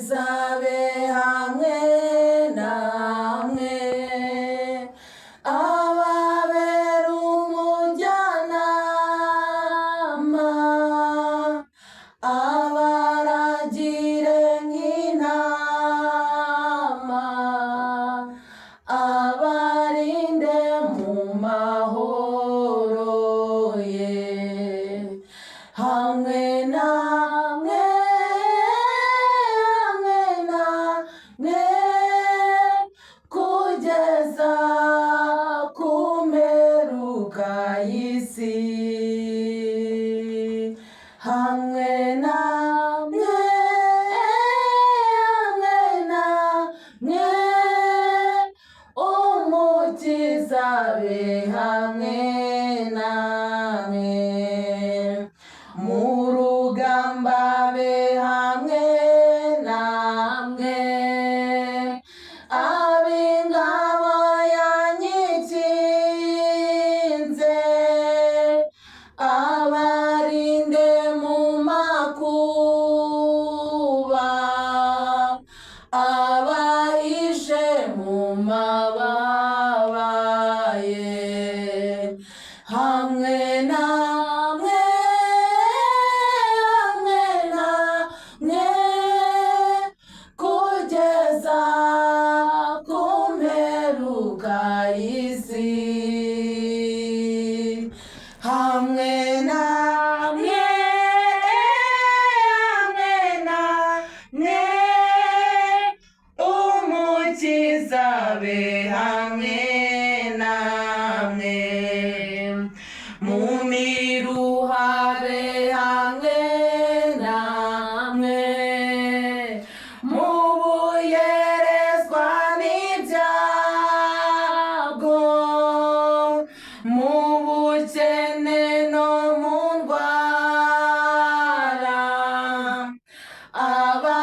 zabe hamwe namwe, ababera umujyanama, abaragire nk'intama, abarinde mu mahoro ye, hamwe namwe, hamwe namwe, kugeza ku mperuka y'isi, hamwe namwe, hamwe namwe, umukiza abe hamwe namwe, mu rugamba abe hamwe namwe, ab'ingabo yanyikinze, abarinde mu makuba, abahishe mu mababa ye, hamwe namwe, hamwe namwe, kugeza ku mperuka y'isi, hamwe namwe, hamwe namwe, umukiza abe hamwe namwe, mu miruha abe hamwe namwe, mu buyerezwa n'ibyago, mu bukene no mu ndwara,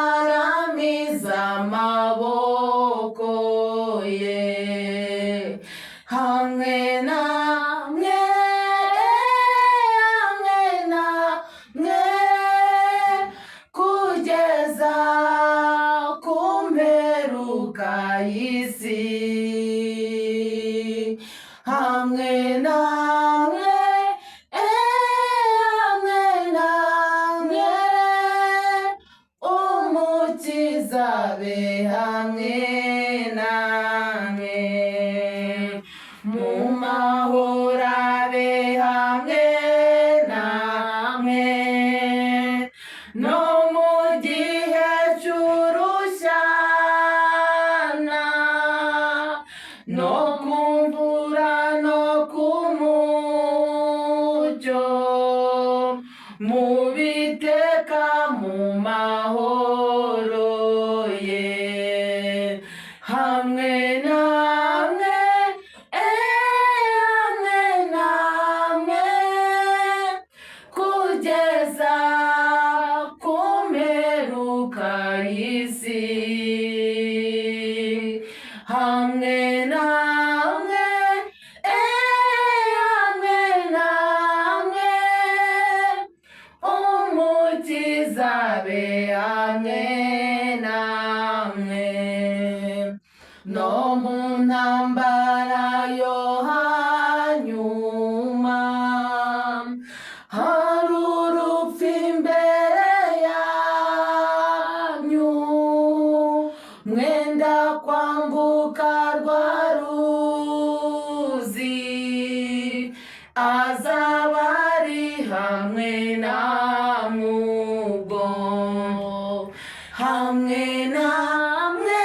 abaramiza amaboko ye, hamwe namwe, hamwe namwe, kugeza ku mperuka y'isi, hamwe namwe, hamwe namwe, umukiza abe hamwe namwe, mu mahoro abe hamwe namwe, no mu gihe cy'urushyana, no ku mvura no ku mucyo, mu biteka mu mahoro ye, hamwe namwe, hamwe namwe, kugeza ku mperuka y'isi, hamwe namwe, hamwe namwe, umukiza abe hamwe namwe, no mu ntambara yo hanyuma, hari urupfu imbere yanyu, mwenda kwambuka rwa ruzi, azaba ari hamwe namwe ubwo, hamwe namwe,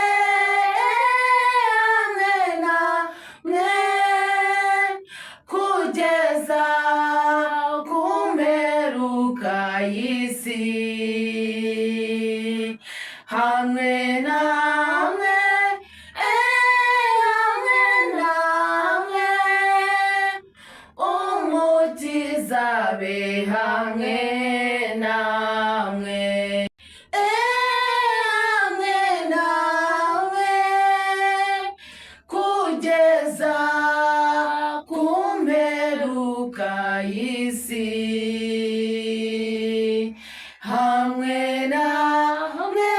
hamwe namwe, kugeza ku mperuka y'isi, hamwe namwe, hamwe namwe, umukiza abe hamwe namwe, hamwe namwe, kugeza ku mperuka y'isi, hamwe namwe,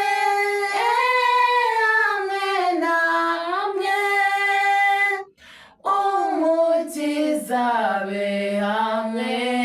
zabe hamwe